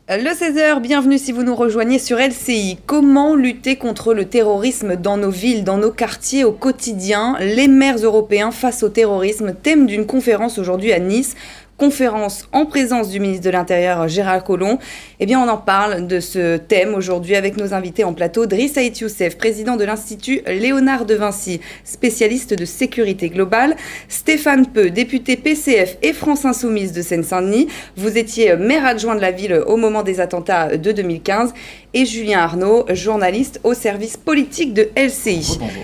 Le 16h, bienvenue si vous nous rejoignez sur LCI. Comment lutter contre le terrorisme dans nos villes, dans nos quartiers au quotidien? Les maires européens face au terrorisme, thème d'une conférence aujourd'hui à Nice. Conférence en présence du ministre de l'Intérieur Gérard Collomb. Eh bien, on en parle de ce thème aujourd'hui avec nos invités en plateau. Driss Ait Youssef, président de l'Institut Léonard de Vinci, spécialiste de sécurité globale. Stéphane Peu, député PCF et France Insoumise de Seine-Saint-Denis. Vous étiez maire adjoint de la ville au moment des attentats de 2015. Et Julien Arnaud, journaliste au service politique de LCI. Bonjour.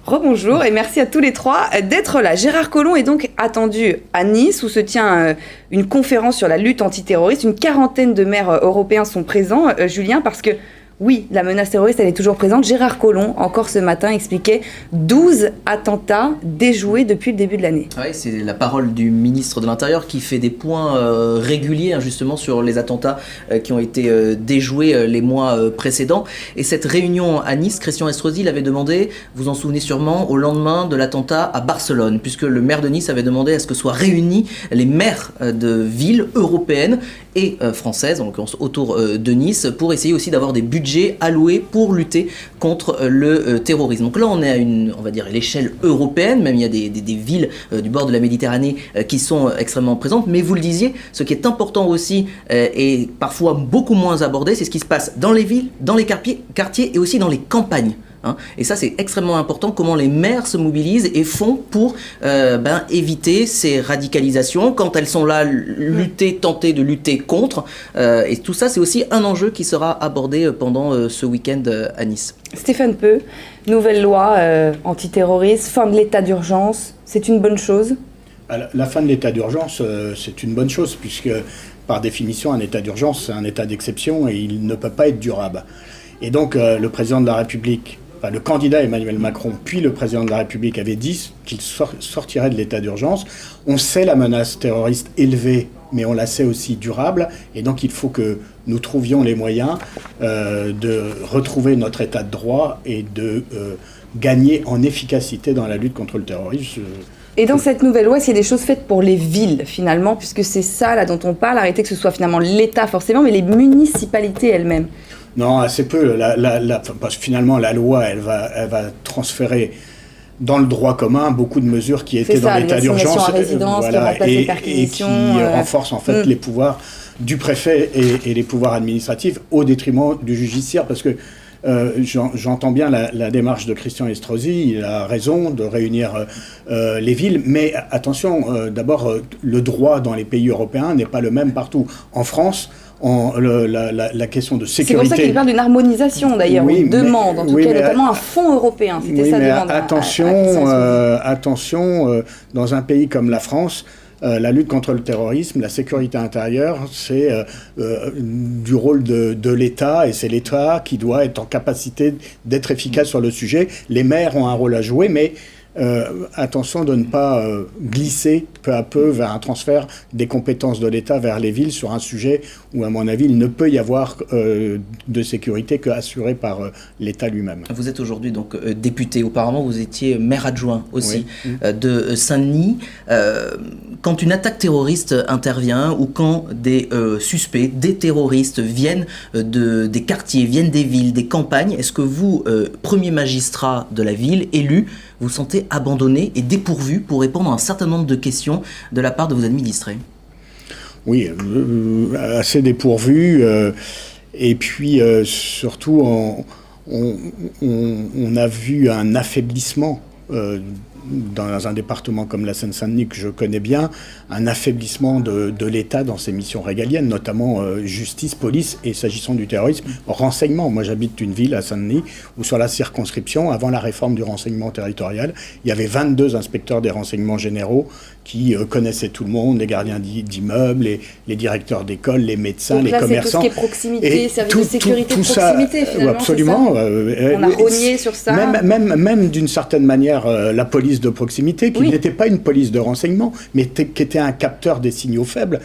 Rebonjour et merci à tous les trois d'être là. Gérard Collomb est donc attendu à Nice où se tient une conférence sur la lutte antiterroriste. Une quarantaine de maires européens sont présents, Julien, parce que oui, la menace terroriste, elle est toujours présente. Gérard Collomb, encore ce matin, expliquait 12 attentats déjoués depuis le début de l'année. Oui, c'est la parole du ministre de l'Intérieur qui fait des points réguliers justement sur les attentats qui ont été déjoués les mois précédents. Et cette réunion à Nice, Christian Estrosi l'avait demandé, vous en souvenez sûrement, au lendemain de l'attentat à Barcelone, puisque le maire de Nice avait demandé à ce que soient réunis les maires de villes européennes et françaises, en l'occurrence autour de Nice, pour essayer aussi d'avoir des budgets alloués pour lutter contre le terrorisme. Donc là, on est à on va dire, l'échelle européenne, même il y a des villes du bord de la Méditerranée qui sont extrêmement présentes, mais vous le disiez, ce qui est important aussi et parfois beaucoup moins abordé, c'est ce qui se passe dans les villes, dans les quartiers et aussi dans les campagnes. Et ça, c'est extrêmement important, comment les maires se mobilisent et font pour éviter ces radicalisations. Quand elles sont là, tenter de lutter contre. Et tout ça, c'est aussi un enjeu qui sera abordé pendant ce week-end à Nice. Stéphane Peu, nouvelle loi antiterroriste, fin de l'état d'urgence, c'est une bonne chose? La fin de l'état d'urgence, c'est une bonne chose, puisque par définition, un état d'urgence, c'est un état d'exception et il ne peut pas être durable. Et donc, le président de la République, le candidat Emmanuel Macron, puis le président de la République avait dit qu'il sortirait de l'état d'urgence. On sait la menace terroriste élevée, mais on la sait aussi durable. Et donc il faut que nous trouvions les moyens de retrouver notre état de droit et de gagner en efficacité dans la lutte contre le terrorisme. Et dans cette nouvelle loi, il y a des choses faites pour les villes, finalement, puisque c'est ça là dont on parle, arrêter que ce soit finalement l'État forcément, mais les municipalités elles-mêmes. Non, assez peu. Parce que finalement, la loi, elle va transférer dans le droit commun beaucoup de mesures qui étaient dans l'état d'urgence, et qui renforcent en fait les pouvoirs du préfet et les pouvoirs administratifs au détriment du judiciaire, parce que j'entends bien la démarche de Christian Estrosi, il a raison de réunir les villes, mais attention, d'abord, le droit dans les pays européens n'est pas le même partout. En France, la question de sécurité... C'est pour ça qu'il parle d'une harmonisation d'ailleurs, ou une demande, en tout cas, notamment un fonds européen, c'était sa demande. Attention, dans un pays comme la France, la lutte contre le terrorisme, la sécurité intérieure, c'est du rôle de l'État, et c'est l'État qui doit être en capacité d'être efficace sur le sujet. Les maires ont un rôle à jouer, mais attention de ne pas glisser peu à peu vers un transfert des compétences de l'État vers les villes sur un sujet où, à mon avis, il ne peut y avoir de sécurité qu'assurée par l'État lui-même. Vous êtes aujourd'hui donc député. Auparavant, vous étiez maire adjoint aussi de Saint-Denis. Quand une attaque terroriste intervient ou quand des suspects, des terroristes viennent des quartiers, viennent des villes, des campagnes, est-ce que vous, premier magistrat de la ville, élu, vous sentez abandonné et dépourvu pour répondre à un certain nombre de questions de la part de vos administrés? Oui, assez dépourvu. Et puis, surtout, on a vu un affaiblissement dans un département comme la Seine-Saint-Denis que je connais bien, un affaiblissement de l'État dans ses missions régaliennes, notamment justice, police et, s'agissant du terrorisme, renseignement. Moi, j'habite une ville à Saint-Denis où, sur la circonscription, avant la réforme du renseignement territorial, il y avait 22 inspecteurs des renseignements généraux qui connaissaient tout le monde, les gardiens d'immeubles, les directeurs d'école, les médecins, donc les là, commerçants. C'est tout ce qui est proximité, service de sécurité de proximité, finalement, absolument. On a rogné sur ça. Même d'une certaine manière, la police de proximité, qui n'était pas une police de renseignement, mais qui était un capteur des signaux faibles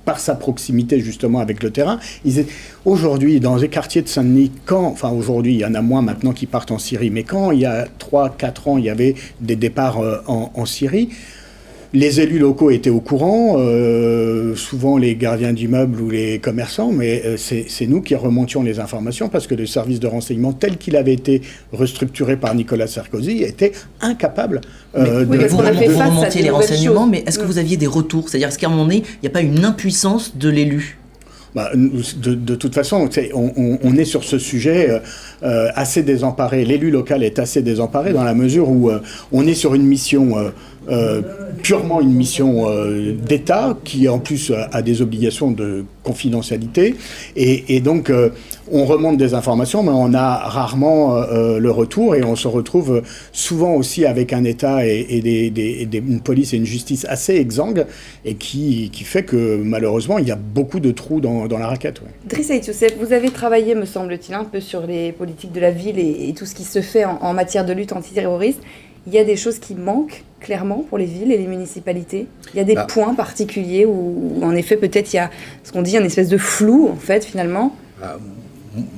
par sa proximité justement avec le terrain. Aujourd'hui, dans les quartiers de Saint-Denis, aujourd'hui, il y en a moins maintenant qui partent en Syrie, mais quand il y a 3-4 ans, il y avait des départs en Syrie, Les élus locaux étaient au courant, souvent les gardiens d'immeubles ou les commerçants, mais c'est nous qui remontions les informations parce que le service de renseignement tel qu'il avait été restructuré par Nicolas Sarkozy était incapable de... Vous remontiez les renseignements, mais est-ce que vous aviez des retours? C'est-à-dire, est-ce qu'à un moment donné, il n'y a pas une impuissance de l'élu? De toute façon, on est sur ce sujet assez désemparé. L'élu local est assez désemparé dans la mesure où on est sur une mission... purement une mission d'État qui en plus a des obligations de confidentialité et donc on remonte des informations mais on a rarement le retour et on se retrouve souvent aussi avec un État et une police et une justice assez exsangues et qui fait que malheureusement il y a beaucoup de trous dans la raquette. Ouais. Driss Saïd Youssef, vous avez travaillé me semble-t-il un peu sur les politiques de la ville et tout ce qui se fait en matière de lutte antiterroriste. Il y a des choses qui manquent clairement pour les villes et les municipalités. Il y a des points particuliers où en effet peut-être il y a ce qu'on dit un espèce de flou en fait finalement.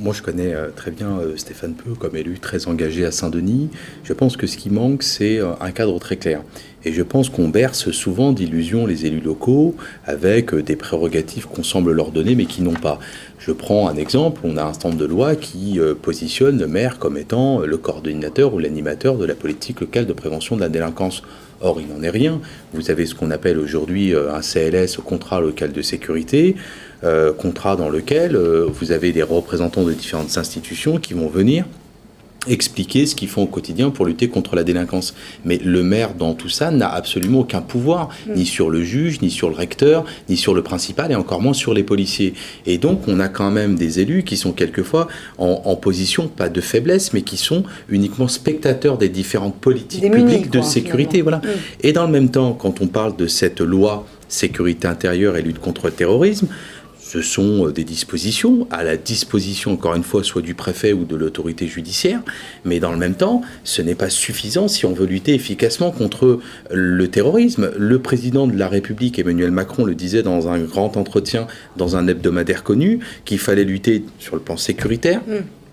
Moi je connais très bien Stéphane Peu comme élu très engagé à Saint-Denis. Je pense que ce qui manque c'est un cadre très clair. Et je pense qu'on berce souvent d'illusions les élus locaux avec des prérogatives qu'on semble leur donner mais qui n'ont pas. Je prends un exemple, on a un certain nombre de lois qui positionnent le maire comme étant le coordonnateur ou l'animateur de la politique locale de prévention de la délinquance. Or, il n'en est rien. Vous avez ce qu'on appelle aujourd'hui un CLS, contrat local de sécurité, contrat dans lequel vous avez des représentants de différentes institutions qui vont venir expliquer ce qu'ils font au quotidien pour lutter contre la délinquance. Mais le maire, dans tout ça, n'a absolument aucun pouvoir, ni sur le juge, ni sur le recteur, ni sur le principal, et encore moins sur les policiers. Et donc, on a quand même des élus qui sont quelquefois en position, pas de faiblesse, mais qui sont uniquement spectateurs des différentes politiques publiques de sécurité. Voilà. Et dans le même temps, quand on parle de cette loi sécurité intérieure et lutte contre le terrorisme, ce sont des dispositions à la disposition, encore une fois, soit du préfet ou de l'autorité judiciaire, mais dans le même temps, ce n'est pas suffisant si on veut lutter efficacement contre le terrorisme. Le président de la République, Emmanuel Macron, le disait dans un grand entretien, dans un hebdomadaire connu, qu'il fallait lutter sur le plan sécuritaire,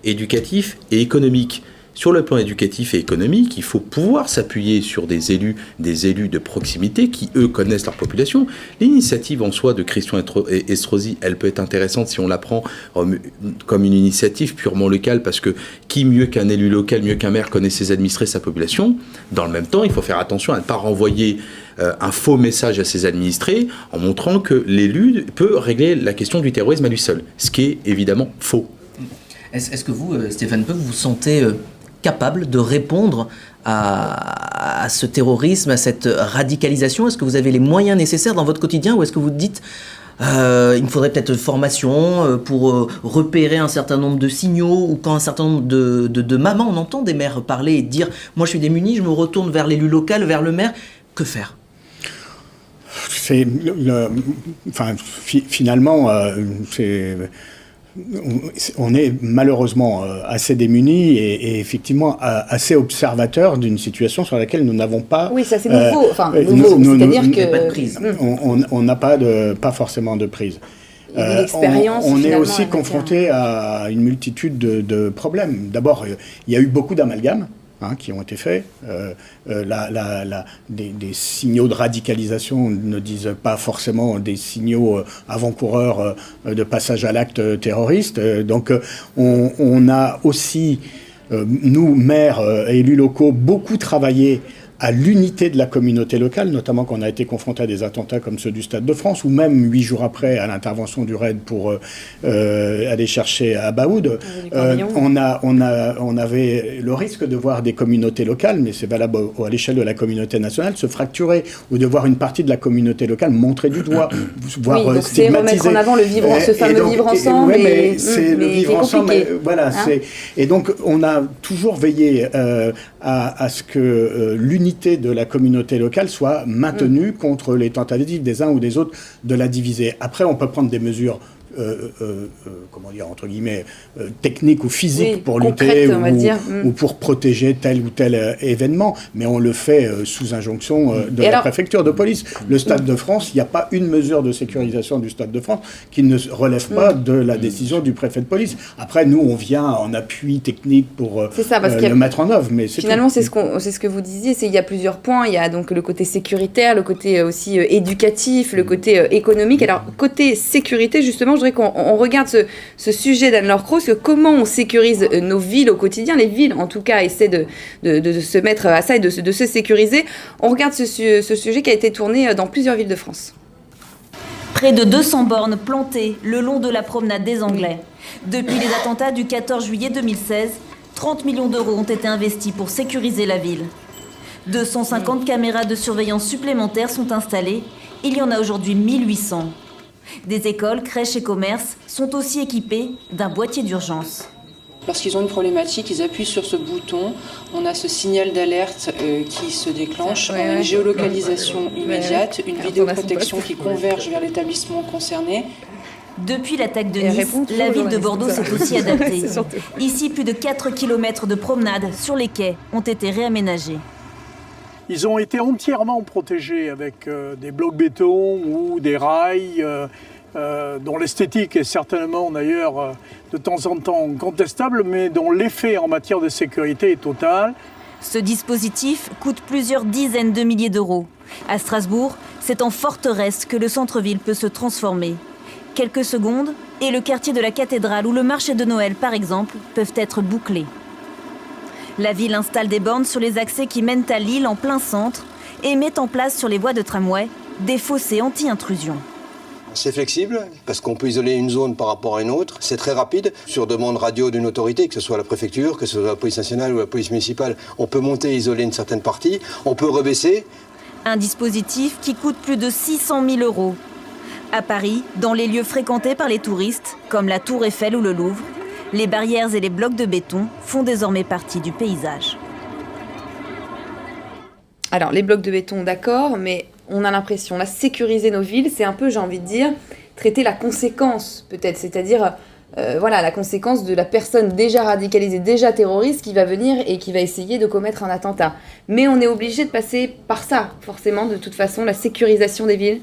éducatif et économique. Sur le plan éducatif et économique, il faut pouvoir s'appuyer sur des élus de proximité qui, eux, connaissent leur population. L'initiative en soi de Christian Estrosi, elle peut être intéressante si on la prend comme une initiative purement locale, parce que qui mieux qu'un élu local, mieux qu'un maire connaît ses administrés, sa population. Dans le même temps, il faut faire attention à ne pas renvoyer un faux message à ses administrés en montrant que l'élu peut régler la question du terrorisme à lui seul, ce qui est évidemment faux. Est-ce que vous, Stéphane Peu, vous vous sentez capable de répondre à ce terrorisme, à cette radicalisation? Est-ce que vous avez les moyens nécessaires dans votre quotidien, ou est-ce que vous dites il me faudrait peut-être une formation pour repérer un certain nombre de signaux, ou quand un certain nombre de mamans, on entend des mères parler et dire « moi je suis démunie, je me retourne vers l'élu local, vers le maire », que faire? Finalement, on est malheureusement assez démunis et effectivement assez observateurs d'une situation sur laquelle nous n'avons pas... Oui, ça c'est nouveau. C'est-à-dire que... Pas de prise. On n'a pas forcément de prise. On est aussi confronté à une multitude de problèmes. D'abord, il y a eu beaucoup d'amalgames qui ont été faits. Des signaux de radicalisation ne disent pas forcément des signaux avant-coureurs de passage à l'acte terroriste. Donc on a aussi, nous, maires et élus locaux, beaucoup travaillé à l'unité de la communauté locale, notamment quand on a été confronté à des attentats comme ceux du Stade de France, ou même 8 jours après à l'intervention du RAID pour aller chercher à Baoud. On avait le risque de voir des communautés locales, mais c'est valable à l'échelle de la communauté nationale, se fracturer, ou de voir une partie de la communauté locale montrer du doigt, voire donc c'est remettre en avant ce fameux vivre ensemble. Mais c'est le vivre ensemble. Mais, voilà, et donc on a toujours veillé à ce que l'unité de la communauté locale soit maintenue contre les tentatives des uns ou des autres de la diviser. Après, on peut prendre des mesures comment dire, entre guillemets, techniques ou physiques pour lutter ou pour protéger tel ou tel événement, mais on le fait sous injonction de la préfecture de police. Le Stade de France, il n'y a pas une mesure de sécurisation du Stade de France qui ne relève pas de la décision du préfet de police. Après, nous, on vient en appui technique pour le mettre en œuvre. Mais finalement, c'est ce que vous disiez, il y a plusieurs points. Il y a donc le côté sécuritaire, le côté aussi éducatif, le côté économique. Alors, côté sécurité, justement, je voudrais qu'on regarde ce sujet d'Anne-Laure Croce, comment on sécurise nos villes au quotidien. Les villes, en tout cas, essaient de se mettre à ça et de se sécuriser. On regarde ce sujet qui a été tourné dans plusieurs villes de France. Près de 200 bornes plantées le long de la promenade des Anglais. Depuis les attentats du 14 juillet 2016, 30 millions d'euros ont été investis pour sécuriser la ville. 250 caméras de surveillance supplémentaires sont installées. Il y en a aujourd'hui 1800. Des écoles, crèches et commerces sont aussi équipés d'un boîtier d'urgence. Lorsqu'ils ont une problématique, ils appuient sur ce bouton. On a ce signal d'alerte qui se déclenche. On a une géolocalisation immédiate, une vidéoprotection qui converge vers l'établissement concerné. Depuis l'attaque de Nice, la ville de Bordeaux s'est aussi adaptée. Ici, plus de 4 km de promenades sur les quais ont été réaménagés. Ils ont été entièrement protégés avec des blocs béton ou des rails dont l'esthétique est certainement d'ailleurs de temps en temps contestable, mais dont l'effet en matière de sécurité est total. Ce dispositif coûte plusieurs dizaines de milliers d'euros. À Strasbourg, c'est en forteresse que le centre-ville peut se transformer. Quelques secondes et le quartier de la cathédrale ou le marché de Noël, par exemple, peuvent être bouclés. La ville installe des bornes sur les accès qui mènent à Lille en plein centre et met en place sur les voies de tramway des fossés anti-intrusion. C'est flexible parce qu'on peut isoler une zone par rapport à une autre. C'est très rapide. Sur demande radio d'une autorité, que ce soit la préfecture, que ce soit la police nationale ou la police municipale, on peut monter et isoler une certaine partie. On peut rebaisser. Un dispositif qui coûte plus de 600 000 euros. À Paris, dans les lieux fréquentés par les touristes, comme la Tour Eiffel ou le Louvre, les barrières et les blocs de béton font désormais partie du paysage. Alors, les blocs de béton, d'accord, mais on a l'impression, là, sécuriser nos villes, c'est un peu, j'ai envie de dire, traiter la conséquence, peut-être, c'est-à-dire, la conséquence de la personne déjà radicalisée, déjà terroriste, qui va venir et qui va essayer de commettre un attentat. Mais on est obligé de passer par ça, forcément, de toute façon, la sécurisation des villes.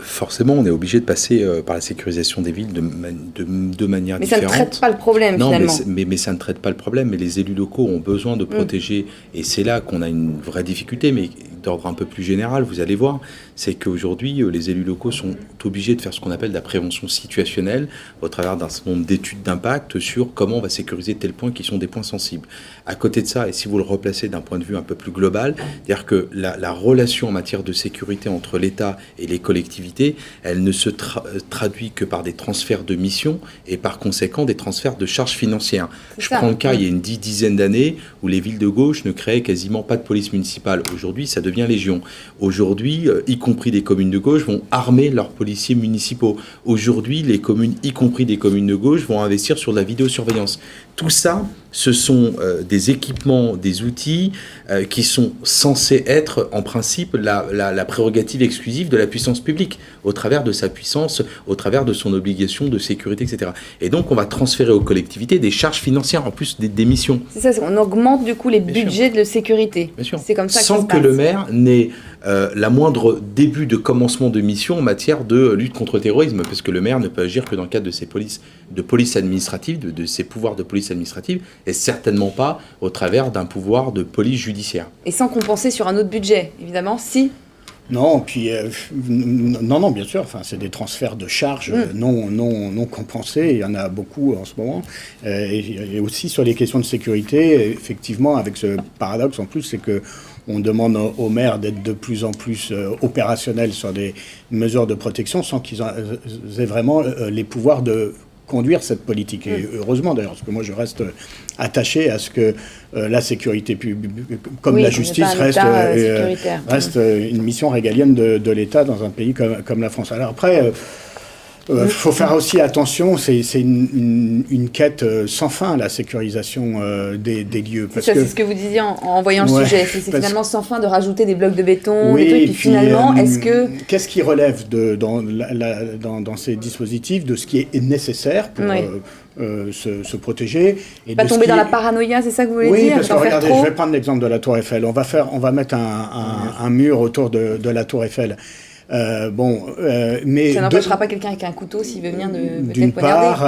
Forcément, on est obligé de passer par la sécurisation des villes de manière différente. Mais ça ne traite pas le problème, finalement. Mais ça ne traite pas le problème. Mais les élus locaux ont besoin de protéger. Et c'est là qu'on a une vraie difficulté, mais d'ordre un peu plus général, vous allez voir, c'est qu'aujourd'hui, les élus locaux sont obligés de faire ce qu'on appelle de la prévention situationnelle au travers d'un certain nombre d'études d'impact sur comment on va sécuriser tel point qui sont des points sensibles. À côté de ça, et si vous le replacez d'un point de vue un peu plus global, c'est-à-dire que la relation en matière de sécurité entre l'État et les collectivités, elle ne se traduit que par des transferts de missions et par conséquent des transferts de charges financières. Je prends le cas, il y a une dizaine d'années où les villes de gauche ne créaient quasiment pas de police municipale. Aujourd'hui, ça devient légion. Aujourd'hui, y compris des communes de gauche, vont armer leurs policiers municipaux. Aujourd'hui, les communes, y compris des communes de gauche, vont investir sur de la vidéosurveillance. Tout ça, ce sont des équipements, des outils qui sont censés être, en principe, la prérogative exclusive de la puissance publique, au travers de sa puissance, au travers de son obligation de sécurité, etc. Et donc, on va transférer aux collectivités des charges financières, en plus des missions. C'est ça, on augmente du coup les budgets de sécurité. Bien sûr. C'est comme ça sans que le maire n'ait la moindre début de commencement de mission en matière de lutte contre le terrorisme, parce que le maire ne peut agir que dans le cadre de ses police administrative, de ses pouvoirs de police administrative, et certainement pas au travers d'un pouvoir de police judiciaire. Et sans compenser sur un autre budget, évidemment, si... Non, puis non, bien sûr. Enfin, c'est des transferts de charges non compensés. Il y en a beaucoup en ce moment. Et aussi sur les questions de sécurité, effectivement, avec ce paradoxe en plus, c'est que on demande aux maires d'être de plus en plus opérationnels sur des mesures de protection, sans qu'ils aient vraiment les pouvoirs de conduire cette politique. Et heureusement d'ailleurs, parce que moi je reste attaché à ce que la sécurité publique, comme la justice, reste une mission régalienne de l'État dans un pays comme la France. Alors après, faut faire aussi attention, c'est une quête sans fin, la sécurisation des lieux. C'est ce que vous disiez en voyant le sujet. C'est finalement sans fin de rajouter des blocs de béton, et puis finalement, est-ce que... Qu'est-ce qui relève dans ces dispositifs de ce qui est nécessaire pour se protéger et pas tomber dans la paranoïa, c'est ça que vous voulez dire? Oui, parce que regardez, je vais prendre l'exemple de la Tour Eiffel. On va mettre un mur autour de la Tour Eiffel. Mais ça n'empêchera pas quelqu'un avec un couteau s'il veut venir d'une part,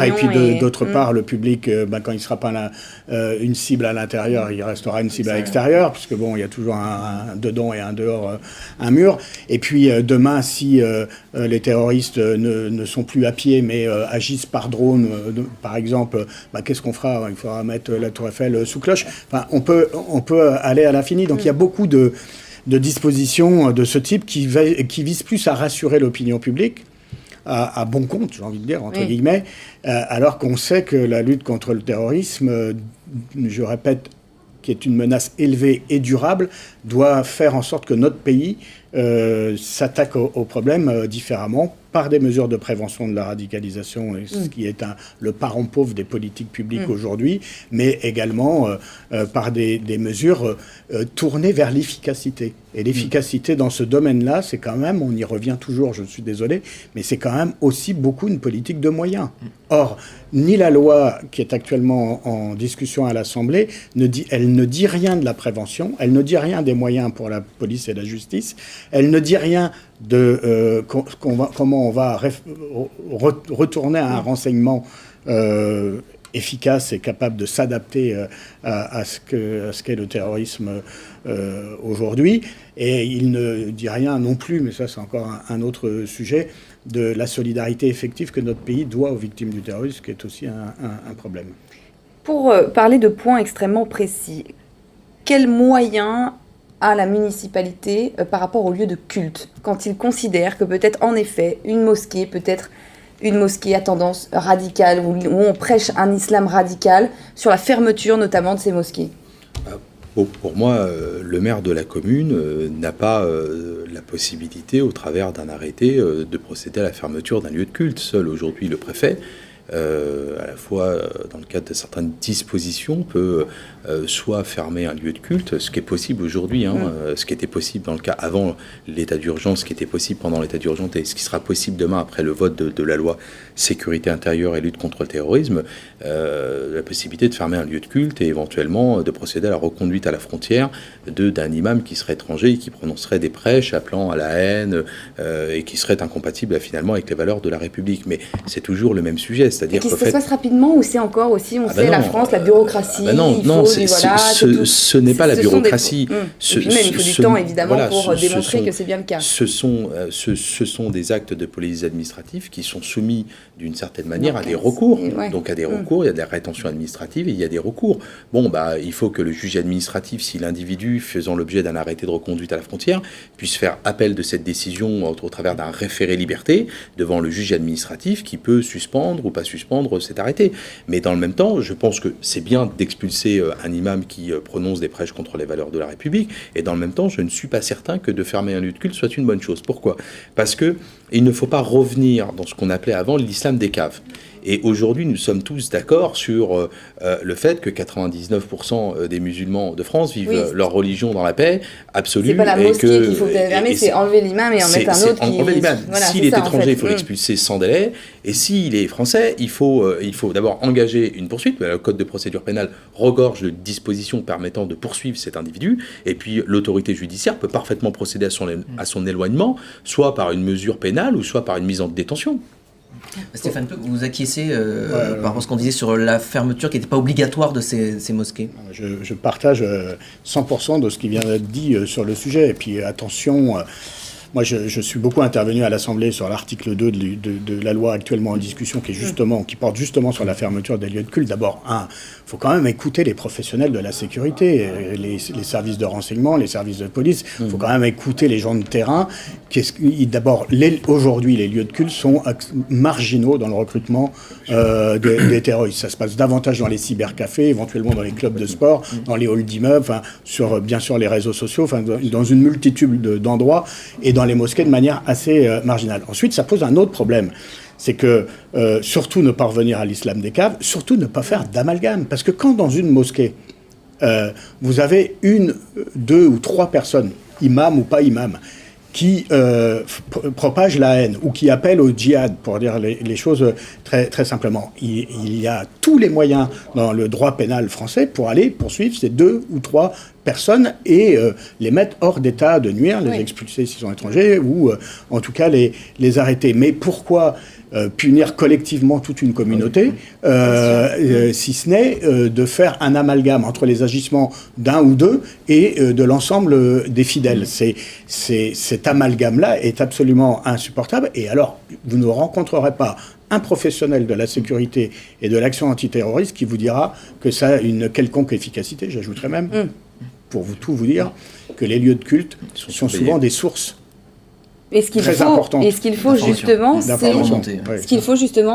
et puis d'autre part, le public, quand il ne sera pas une cible à l'intérieur, il restera une cible à l'extérieur, puisque il y a toujours un dedans et un dehors, un mur. Et puis demain, si les terroristes ne sont plus à pied, mais agissent par drone, par exemple, qu'est-ce qu'on fera? Il faudra mettre la Tour Eiffel sous cloche. Enfin, on peut aller à l'infini. Donc il y a beaucoup de dispositions de ce type qui visent plus à rassurer l'opinion publique, à bon compte, j'ai envie de dire, entre guillemets, alors qu'on sait que la lutte contre le terrorisme, je répète, qui est une menace élevée et durable, doit faire en sorte que notre pays s'attaque au problème différemment, par des mesures de prévention de la radicalisation, ce qui est le parent pauvre des politiques publiques aujourd'hui, mais également par des mesures tournées vers l'efficacité. Et l'efficacité dans ce domaine-là, c'est quand même, on y revient toujours, je suis désolé, mais c'est quand même aussi beaucoup une politique de moyens. Or, ni la loi qui est actuellement en discussion à l'Assemblée, elle ne dit rien de la prévention, elle ne dit rien des moyens pour la police et la justice, elle ne dit rien de comment on va retourner à un renseignement efficace et capable de s'adapter à ce qu'est le terrorisme aujourd'hui. Et il ne dit rien non plus, mais ça c'est encore un autre sujet, de la solidarité effective que notre pays doit aux victimes du terrorisme, qui est aussi un problème. Pour parler de points extrêmement précis, quels moyens a la municipalité par rapport au lieu de culte, quand il considère que peut-être en effet une mosquée peut être une mosquée à tendance radicale, où on prêche un islam radical, sur la fermeture notamment de ces mosquées? Pour moi, le maire de la commune n'a pas la possibilité, au travers d'un arrêté, de procéder à la fermeture d'un lieu de culte. Seul aujourd'hui le préfet, à la fois dans le cadre de certaines dispositions, peut soit fermer un lieu de culte, ce qui est possible aujourd'hui, ce qui était possible dans le cas avant l'état d'urgence, ce qui était possible pendant l'état d'urgence et ce qui sera possible demain après le vote de la loi sécurité intérieure et lutte contre le terrorisme, la possibilité de fermer un lieu de culte et éventuellement de procéder à la reconduite à la frontière d'un imam qui serait étranger et qui prononcerait des prêches appelant à la haine et qui serait incompatible finalement avec les valeurs de la République. Mais c'est toujours le même sujet, c'est-à-dire que ça se passe rapidement ou c'est encore aussi, on sait, la France, la bureaucroratie, ce n'est pas la bureaucratie. Et puis même, il faut du temps, évidemment, pour démontrer que c'est bien le cas. Ce sont des actes de police administrative qui sont soumis d'une certaine manière à des recours. Donc à des recours, il y a des rétentions administratives et il y a des recours. Il faut que le juge administratif, si l'individu faisant l'objet d'un arrêté de reconduite à la frontière, puisse faire appel de cette décision au travers d'un référé liberté devant le juge administratif qui peut suspendre ou pas suspendre cet arrêté. Mais dans le même temps, je pense que c'est bien d'expulser un imam qui prononce des prêches contre les valeurs de la République, et dans le même temps, je ne suis pas certain que de fermer un lieu de culte soit une bonne chose. Pourquoi ? Parce que il ne faut pas revenir dans ce qu'on appelait avant l'islam des caves. Et aujourd'hui, nous sommes tous d'accord sur le fait que 99% des musulmans de France vivent leur religion dans la paix absolue. C'est pas la mosquée qu'il faut fermer, c'est enlever l'imam et en mettre un autre qui... Enlever l'imam. S'il est étranger, il faut l'expulser sans délai. Et s'il est français, il faut d'abord engager une poursuite. Le code de procédure pénale regorge de dispositions permettant de poursuivre cet individu. Et puis l'autorité judiciaire peut parfaitement procéder à son éloignement, soit par une mesure pénale ou soit par une mise en détention. Stéphane Peu, vous acquiescez par rapport à ce qu'on disait sur la fermeture qui n'était pas obligatoire de ces mosquées? Je partage 100% de ce qui vient d'être dit sur le sujet. Et puis attention, moi je suis beaucoup intervenu à l'Assemblée sur l'article 2 de la loi actuellement en discussion qui porte justement sur la fermeture des lieux de culte. D'abord, il faut quand même écouter les professionnels de la sécurité, les services de renseignement, les services de police. Il faut quand même écouter les gens de terrain. D'abord, aujourd'hui, les lieux de culte sont marginaux dans le recrutement des terroristes. Ça se passe davantage dans les cybercafés, éventuellement dans les clubs de sport, dans les halls d'immeubles, sur bien sûr les réseaux sociaux, dans une multitude d'endroits. Et dans les mosquées de manière assez marginale. Ensuite, ça pose un autre problème. C'est que surtout ne pas revenir à l'islam des caves, surtout ne pas faire d'amalgame. Parce que quand dans une mosquée, vous avez 1, 2 ou 3 personnes, imam ou pas imam, qui propagent la haine ou qui appellent au djihad, pour dire les choses très, très simplement. Il y a tous les moyens dans le droit pénal français pour aller poursuivre ces 2 ou 3 personnes et les mettre hors d'état de nuire, les expulser s'ils sont étrangers ou en tout cas les arrêter. Mais pourquoi punir collectivement toute une communauté, si ce n'est de faire un amalgame entre les agissements d'un ou deux et de l'ensemble des fidèles. Cet amalgame-là est absolument insupportable. Et alors, vous ne rencontrerez pas un professionnel de la sécurité et de l'action antiterroriste qui vous dira que ça a une quelconque efficacité. J'ajouterais même, pour tout vous dire, que les lieux de culte sont souvent des sources. Et ce qu'il faut justement,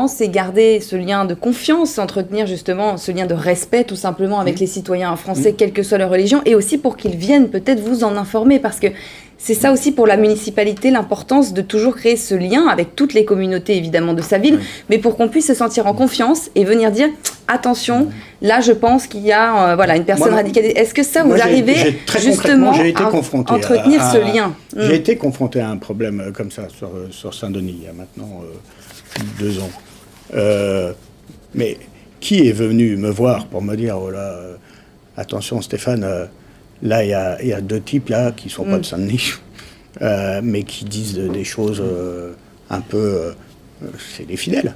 c'est garder ce lien de confiance, entretenir justement ce lien de respect tout simplement avec les citoyens français, quelle que soit leur religion, et aussi pour qu'ils viennent peut-être vous en informer, parce que c'est ça aussi pour la municipalité, l'importance de toujours créer ce lien avec toutes les communautés évidemment de sa ville, mais pour qu'on puisse se sentir en confiance et venir dire attention, là je pense qu'il y a une personne radicalisée. Est-ce que ça vous arrivez justement à entretenir ce lien J'ai été confronté à un problème comme ça sur Saint-Denis il y a maintenant 2 ans. Mais qui est venu me voir pour me dire attention Stéphane, là, il y a 2 types là qui sont pas de Saint-Denis, mais qui disent des choses un peu... c'est les fidèles.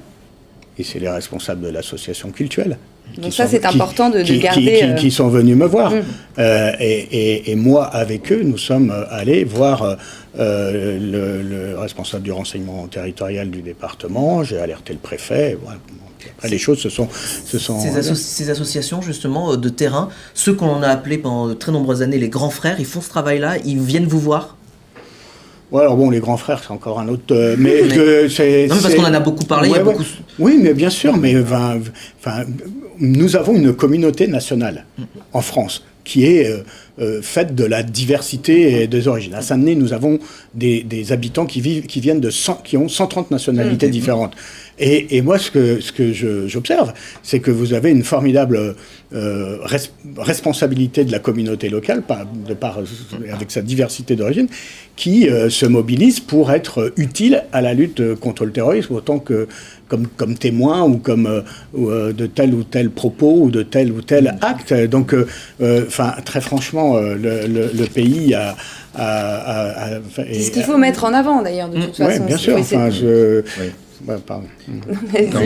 Et c'est les responsables de l'association cultuelle. Donc ça, c'est important de garder... Qui sont venus me voir. Et moi, avec eux, nous sommes allés voir le responsable du renseignement territorial du département. J'ai alerté le préfet. Voilà. Après, les choses se sont... Ces associations, justement, de terrain, ceux qu'on a appelés pendant de très nombreuses années les grands frères, ils font ce travail-là, ils viennent vous voir? Ouais, alors bon, les grands frères, c'est encore un autre... Non, mais parce qu'on en a beaucoup parlé, il y a beaucoup... Oui, mais bien sûr, mais nous avons une communauté nationale en France qui est faite de la diversité et des origines. À Saint-Denis, nous avons des habitants qui viennent qui ont 130 nationalités différentes. Et moi, ce que j'observe, c'est que vous avez une formidable responsabilité de la communauté locale, avec sa diversité d'origine, qui se mobilise pour être utile à la lutte contre le terrorisme, autant que comme témoin ou comme de tel ou tel propos ou de tel ou tel acte. Donc, très franchement, le pays a... C'est ce qu'il faut mettre en avant, d'ailleurs, de toute façon. Oui, bien sûr. Pardon.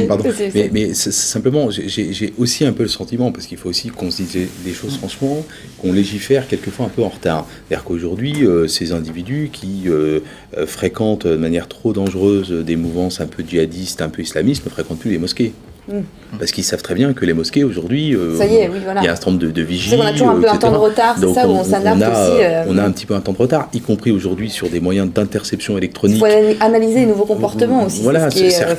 Pardon. Mais simplement, j'ai aussi un peu le sentiment, parce qu'il faut aussi qu'on se dise les choses franchement, qu'on légifère quelquefois un peu en retard. C'est-à-dire qu'aujourd'hui, ces individus qui fréquentent de manière trop dangereuse des mouvances un peu djihadistes, un peu islamistes, ne fréquentent plus les mosquées. Parce qu'ils savent très bien que les mosquées aujourd'hui, il y a un certain nombre de vigiles. On a toujours un peu un temps de retard, c'est ça, où on s'adapte aussi. On a un petit peu un temps de retard, y compris aujourd'hui sur des moyens d'interception électronique. Il faut analyser les nouveaux comportements aussi. Voilà, c'est-à-dire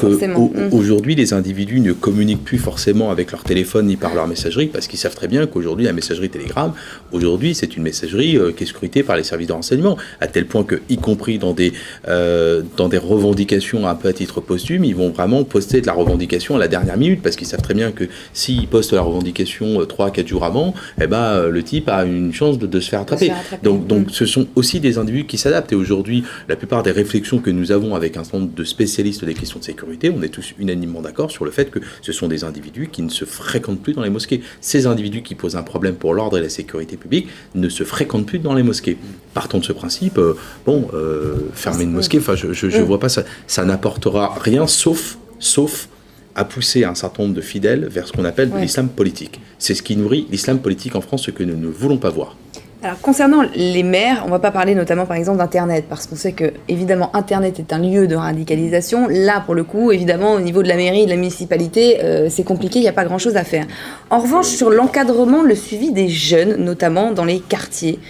qu'aujourd'hui, les individus ne communiquent plus forcément avec leur téléphone ni par leur messagerie, parce qu'ils savent très bien qu'aujourd'hui, la messagerie Telegram, aujourd'hui, c'est une messagerie qui est scrutée par les services de renseignement, à tel point que, y compris dans des revendications un peu à titre posthume, ils vont vraiment poster de la revendication à la dernière minute, parce qu'ils savent très bien que s'ils postent la revendication 3-4 jours avant, le type a une chance de se faire attraper. Donc ce sont aussi des individus qui s'adaptent. Et aujourd'hui, la plupart des réflexions que nous avons avec un certain nombre de spécialistes des questions de sécurité, on est tous unanimement d'accord sur le fait que ce sont des individus qui ne se fréquentent plus dans les mosquées. Ces individus qui posent un problème pour l'ordre et la sécurité publique ne se fréquentent plus dans les mosquées. Partons de ce principe, fermer une mosquée, je vois pas ça. Ça n'apportera rien sauf à pousser un certain nombre de fidèles vers ce qu'on appelle de l'islam politique. C'est ce qui nourrit l'islam politique en France, ce que nous ne voulons pas voir. Alors, concernant les maires, on ne va pas parler notamment, par exemple, d'Internet, parce qu'on sait que, évidemment, Internet est un lieu de radicalisation. Là, pour le coup, évidemment, au niveau de la mairie, de la municipalité, c'est compliqué, il n'y a pas grand-chose à faire. En revanche, sur l'encadrement, le suivi des jeunes, notamment dans les quartiers,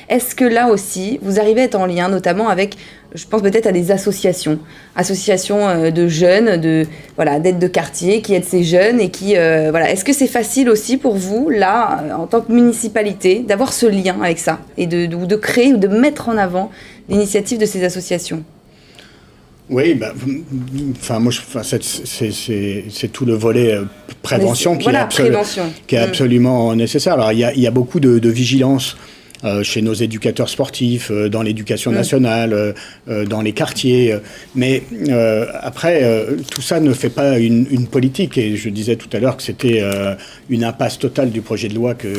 est-ce que là aussi, vous arrivez à être en lien, notamment avec Je pense peut-être à des associations de jeunes, d'aides de quartier qui aident ces jeunes et qui, Est-ce que c'est facile aussi pour vous, là, en tant que municipalité, d'avoir ce lien avec ça et de créer ou de mettre en avant l'initiative de ces associations ? Oui, c'est tout le volet prévention qui est absolument nécessaire. Alors, il y a beaucoup de vigilance chez nos éducateurs sportifs, dans l'éducation nationale, dans les quartiers. Mais après, tout ça ne fait pas une politique. Et je disais tout à l'heure que c'était une impasse totale du projet de loi que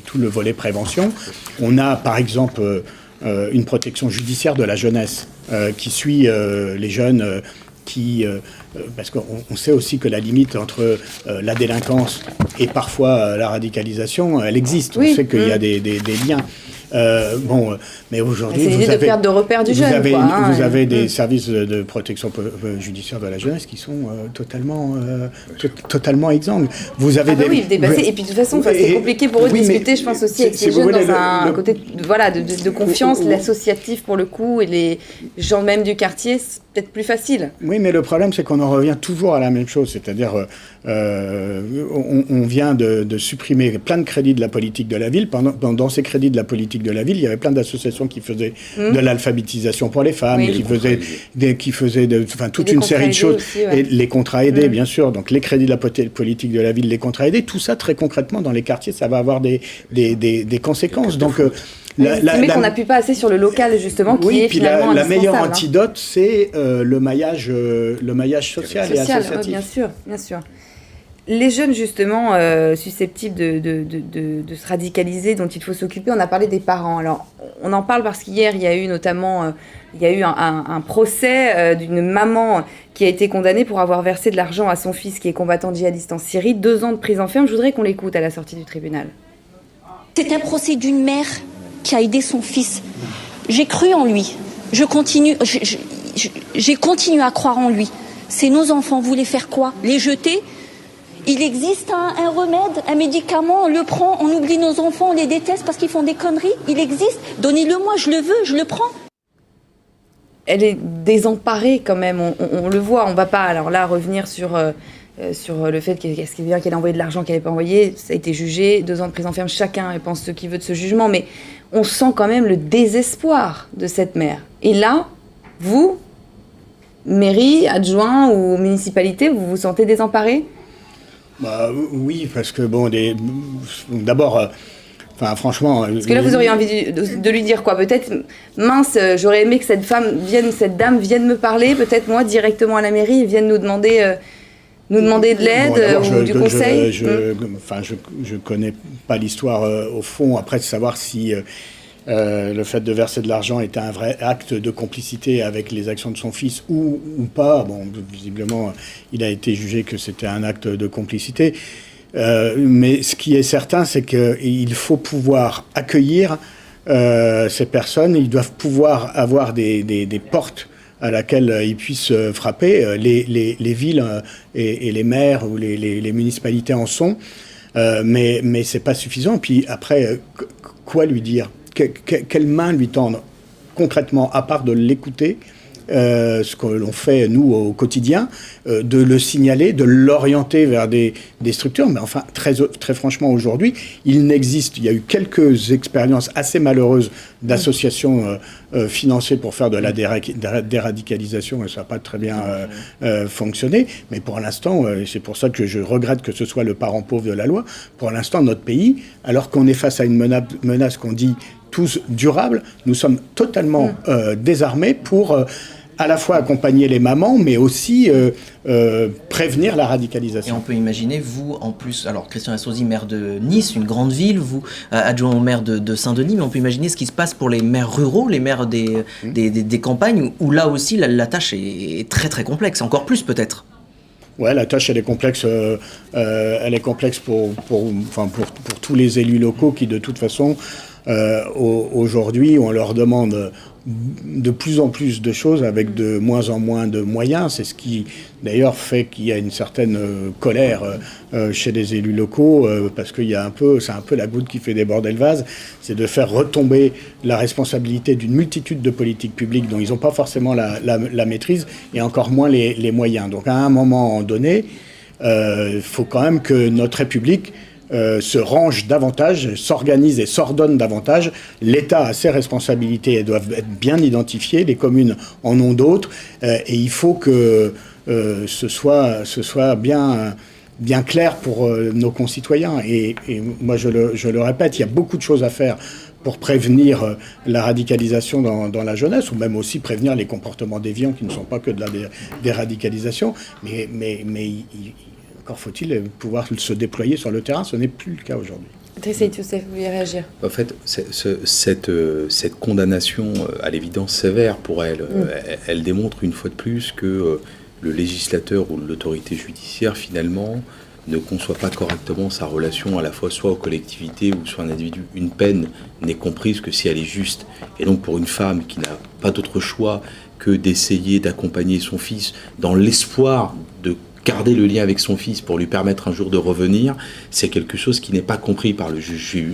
tout le volet prévention. On a, par exemple, une protection judiciaire de la jeunesse qui suit les jeunes parce qu'on sait aussi que la limite entre la délinquance et parfois la radicalisation, elle existe. On sait qu'il y a des liens. Mais aujourd'hui, c'est l'idée de perte de repère du jeune. Vous avez des services de protection judiciaire de la jeunesse qui sont totalement exsangues. Vous avez dépassés. Et puis de toute façon, c'est compliqué pour eux de discuter, je pense aussi, avec ces jeunes dans un côté de confiance, l'associatif pour le coup, et les gens même du quartier, c'est peut-être plus facile. Oui, mais le problème, c'est qu'on en revient toujours à la même chose, c'est-à-dire on vient de supprimer plein de crédits de la politique de la ville. Dans ces crédits de la politique de la ville, il y avait plein d'associations qui faisaient de l'alphabétisation pour les femmes, qui faisaient toute une série de choses. Aussi, et les contrats aidés, bien sûr. Donc les crédits de la politique de la ville, les contrats aidés, tout ça, très concrètement, dans les quartiers, ça va avoir des conséquences. Donc... qu'on n'appuie pas assez sur le local, justement, qui est finalement la meilleure antidote, c'est le maillage social et associatif. Bien sûr. Les jeunes, justement, susceptibles de se radicaliser, dont il faut s'occuper, on a parlé des parents. Alors, on en parle parce qu'hier, il y a eu notamment un procès d'une maman qui a été condamnée pour avoir versé de l'argent à son fils qui est combattant djihadiste en Syrie. 2 ans de prison ferme. Je voudrais qu'on l'écoute à la sortie du tribunal. C'est un procès d'une mère qui a aidé son fils. J'ai cru en lui. J'ai continué à croire en lui. C'est nos enfants. Vous voulez faire quoi ? Les jeter ? Il existe un remède, un médicament, on le prend, on oublie nos enfants, on les déteste parce qu'ils font des conneries. Il existe. Donnez-le-moi, je le veux, je le prends. Elle est désemparée quand même, on le voit. On ne va pas alors là revenir sur le fait qu'elle a envoyé de l'argent qu'elle n'avait pas envoyé. Ça a été jugé, 2 ans de prison ferme, chacun pense ce qu'il veut de ce jugement. Mais on sent quand même le désespoir de cette mère. Et là, vous, mairie, adjoint ou municipalité, vous vous sentez désemparé ? Oui, parce que d'abord, franchement... Parce que là, vous auriez envie de lui dire quoi ? Peut-être, mince, j'aurais aimé que cette dame vienne me parler, peut-être moi, directement à la mairie, et vienne nous demander de l'aide ou du conseil. Je connais pas l'histoire au fond, après de savoir si... le fait de verser de l'argent était un vrai acte de complicité avec les actions de son fils ou pas. Visiblement, il a été jugé que c'était un acte de complicité. Mais ce qui est certain, c'est qu'il faut pouvoir accueillir ces personnes. Ils doivent pouvoir avoir des portes à laquelle ils puissent frapper. Les villes et les maires ou les municipalités en sont. Mais c'est pas suffisant. Puis après, quoi lui dire ? Quelle main lui tendre concrètement, à part de l'écouter, ce que l'on fait nous au quotidien, de le signaler, de l'orienter vers des structures. Mais enfin, très franchement, aujourd'hui, il y a eu quelques expériences assez malheureuses d'associations financées pour faire de la déradicalisation, et ça n'a pas très bien fonctionné. Mais pour l'instant, et c'est pour ça que je regrette que ce soit le parent pauvre de la loi, pour l'instant, notre pays, alors qu'on est face à une menace qu'on dit tous durables, nous sommes totalement désarmés pour à la fois accompagner les mamans, mais aussi prévenir la radicalisation. Et on peut imaginer, vous, en plus, alors Christian Estrosi, maire de Nice, une grande ville, vous, adjoint au maire de Saint-Denis, mais on peut imaginer ce qui se passe pour les maires ruraux, les maires des campagnes, où là aussi, la tâche est très très complexe, encore plus peut-être. Ouais, la tâche, elle est complexe pour tous les élus locaux qui, de toute façon, Aujourd'hui, on leur demande de plus en plus de choses avec de moins en moins de moyens. C'est ce qui, d'ailleurs, fait qu'il y a une certaine colère chez les élus locaux, parce qu'il y a c'est un peu la goutte qui fait déborder le vase, c'est de faire retomber la responsabilité d'une multitude de politiques publiques dont ils n'ont pas forcément la maîtrise, et encore moins les moyens. Donc, à un moment donné, il faut quand même que notre République se range davantage, s'organise et s'ordonne davantage. L'État a ses responsabilités, elles doivent être bien identifiées, les communes en ont d'autres, et il faut que ce soit bien clair pour nos concitoyens. Et moi, je le répète, il y a beaucoup de choses à faire pour prévenir la radicalisation dans la jeunesse, ou même aussi prévenir les comportements déviants qui ne sont pas que de la déradicalisation, mais encore faut-il pouvoir se déployer sur le terrain, ce n'est plus le cas aujourd'hui. Saïd Youssef, vous voulez réagir ? En fait, cette condamnation, à l'évidence sévère pour elle, elle démontre une fois de plus que le législateur ou l'autorité judiciaire, finalement, ne conçoit pas correctement sa relation à la fois soit aux collectivités ou soit à un individu. Une peine n'est comprise que si elle est juste. Et donc pour une femme qui n'a pas d'autre choix que d'essayer d'accompagner son fils dans l'espoir de garder le lien avec son fils pour lui permettre un jour de revenir, c'est quelque chose qui n'est pas compris par le juge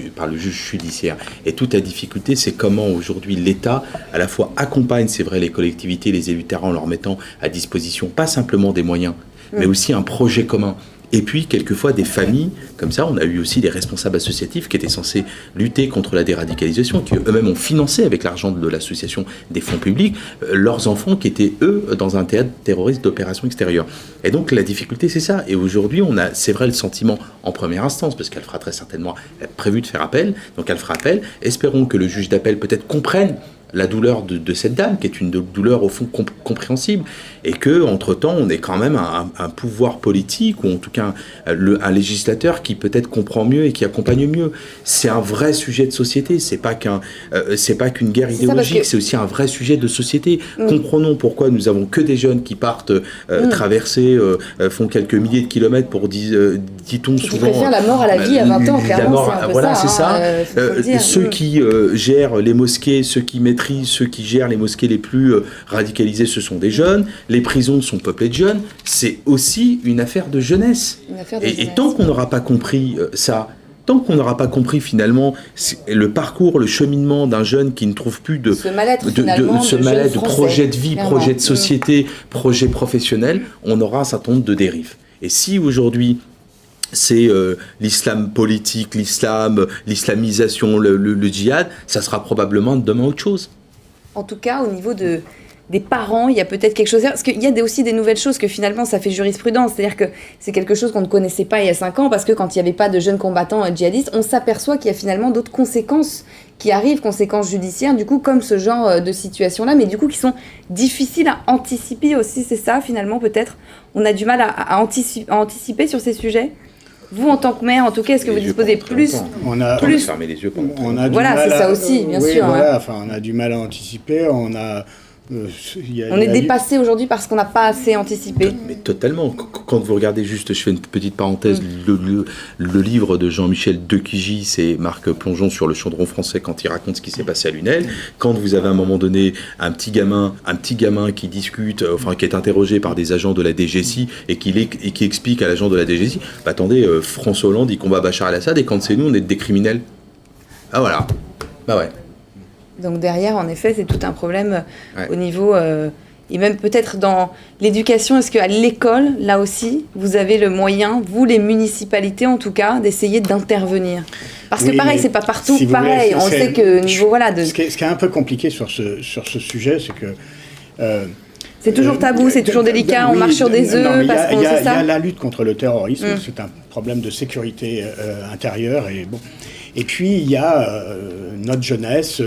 judiciaire. Et toute la difficulté, c'est comment aujourd'hui l'État, à la fois accompagne, c'est vrai, les collectivités, les élus terrain, en leur mettant à disposition pas simplement des moyens, mais aussi un projet commun. Et puis, quelquefois, des familles, comme ça, on a eu aussi des responsables associatifs qui étaient censés lutter contre la déradicalisation, qui eux-mêmes ont financé, avec l'argent de l'association, des fonds publics, leurs enfants qui étaient, eux, dans un théâtre terroriste d'opération extérieure. Et donc, la difficulté, c'est ça. Et aujourd'hui, on a, c'est vrai, le sentiment en première instance, parce qu'elle fera très certainement, elle a prévu de faire appel, donc elle fera appel. Espérons que le juge d'appel, peut-être, comprenne la douleur de cette dame, qui est une douleur au fond compréhensible, et que entre-temps, on est quand même un pouvoir politique, ou en tout cas un législateur qui peut-être comprend mieux et qui accompagne mieux. C'est un vrai sujet de société, c'est pas qu'une guerre idéologique, c'est aussi un vrai sujet de société. Comprenons pourquoi nous avons que des jeunes qui partent traverser, font quelques milliers de kilomètres pour, dit-on souvent... Qui préfèrent la mort à la vie à 20 ans, clairement, c'est un peu voilà, ça. C'est ça. Ceux qui gèrent les mosquées, ceux qui ceux qui gèrent les mosquées les plus radicalisées, ce sont des jeunes. Les prisons sont peuplées de jeunes. C'est aussi une affaire de jeunesse. Et tant qu'on n'aura pas compris ça, tant qu'on n'aura pas compris finalement le parcours, le cheminement d'un jeune qui ne trouve plus de projet de vie, projet de société, projet professionnel, on aura un certain nombre de dérives. Et si aujourd'hui c'est l'islam politique, l'islamisation, le djihad, ça sera probablement demain autre chose. En tout cas, au niveau des parents, il y a peut-être quelque chose... Parce qu'il y a aussi des nouvelles choses que finalement, ça fait jurisprudence. C'est-à-dire que c'est quelque chose qu'on ne connaissait pas il y a 5 ans, parce que quand il n'y avait pas de jeunes combattants djihadistes, on s'aperçoit qu'il y a finalement d'autres conséquences qui arrivent, conséquences judiciaires, du coup, comme ce genre de situation-là, mais du coup, qui sont difficiles à anticiper aussi. C'est ça, finalement, peut-être. On a du mal à anticiper sur ces sujets. Vous, en tant que maire, en tout cas, est-ce que vous disposez plus... On a fermé les yeux pendant on a voilà, c'est ça aussi, bien sûr. Voilà, on a du mal à anticiper, on est dépassé aujourd'hui parce qu'on n'a pas assez anticipé. Mais totalement. Quand vous regardez juste, je fais une petite parenthèse, le livre de Jean-Michel Dequigny, c'est Marc Plongeon sur le chaudron français quand il raconte ce qui s'est passé à Lunel. Quand vous avez à un moment donné un petit gamin qui discute, qui est interrogé par des agents de la DGSI et qui explique à l'agent de la DGSI, attendez, François Hollande, il combat Bachar el-Assad et quand c'est nous, on est des criminels. Ah voilà. Bah ouais. Donc derrière, en effet, c'est tout un problème au niveau... et même peut-être dans l'éducation, est-ce qu'à l'école, là aussi, vous avez le moyen, vous, les municipalités en tout cas, d'essayer d'intervenir ? Parce que pareil, c'est pas partout pareil. On sait que niveau... Ce qui est un peu compliqué sur ce sujet, c'est que... c'est toujours tabou, c'est toujours délicat, on marche sur des œufs, parce qu'on sait ça. Il y a la lutte contre le terrorisme, c'est un problème de sécurité intérieure, et puis il y a notre jeunesse...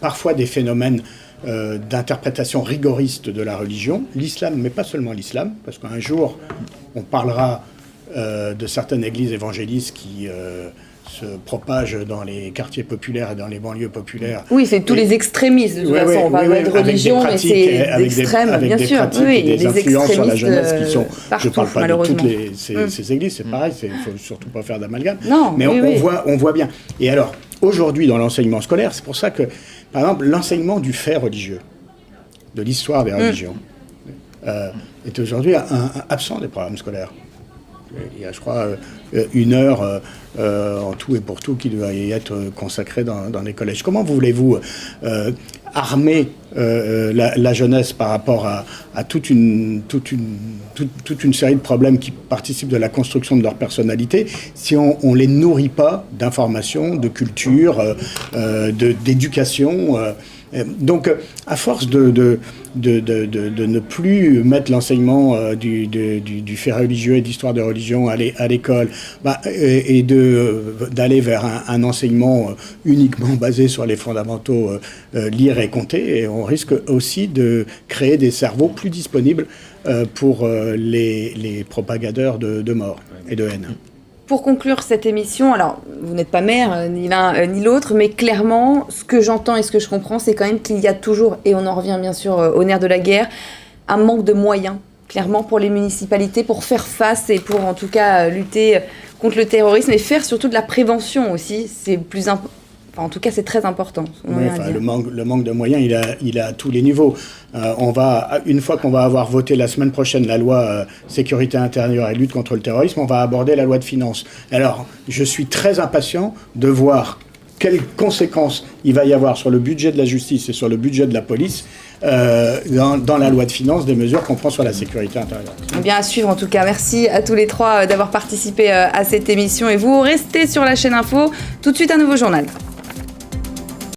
parfois des phénomènes d'interprétation rigoriste de la religion, l'islam, mais pas seulement l'islam, parce qu'un jour, on parlera de certaines églises évangélistes qui se propagent dans les quartiers populaires et dans les banlieues populaires. Oui, c'est tous les extrémistes, de toute façon, on parle de religion, mais c'est extrême, bien sûr. Oui, des influences sur la jeunesse qui sont... Je ne parle pas de toutes ces églises, c'est pareil, il ne faut surtout pas faire d'amalgame. Mais on voit bien. Et alors... aujourd'hui dans l'enseignement scolaire. C'est pour ça que, par exemple, l'enseignement du fait religieux, de l'histoire des religions, est aujourd'hui absent des programmes scolaires. Il y a, je crois, 1 heure en tout et pour tout qui doit y être consacrée dans les collèges. Comment voulez-vous armer la jeunesse par rapport à toute une série de problèmes qui participent de la construction de leur personnalité si on ne les nourrit pas d'informations, de culture, d'éducation donc, à force de ne plus mettre l'enseignement du fait religieux et d'histoire de religion à l'école, et d'aller vers un enseignement uniquement basé sur les fondamentaux, lire et compter, et on risque aussi de créer des cerveaux plus disponibles pour les propagateurs de mort et de haine. Pour conclure cette émission, alors vous n'êtes pas maire, ni l'un ni l'autre, mais clairement, ce que j'entends et ce que je comprends, c'est quand même qu'il y a toujours, et on en revient bien sûr au nerf de la guerre, un manque de moyens, clairement, pour les municipalités, pour faire face et pour en tout cas lutter contre le terrorisme et faire surtout de la prévention aussi. C'est plus important. Enfin, en tout cas, c'est très important. Le manque de moyens, il est à tous les niveaux. Une fois qu'on va avoir voté la semaine prochaine la loi sécurité intérieure et lutte contre le terrorisme, on va aborder la loi de finances. Alors, je suis très impatient de voir quelles conséquences il va y avoir sur le budget de la justice et sur le budget de la police dans la loi de finances des mesures qu'on prend sur la sécurité intérieure. Bien à suivre en tout cas. Merci à tous les trois d'avoir participé à cette émission et vous restez sur la chaîne Info. Tout de suite un nouveau journal.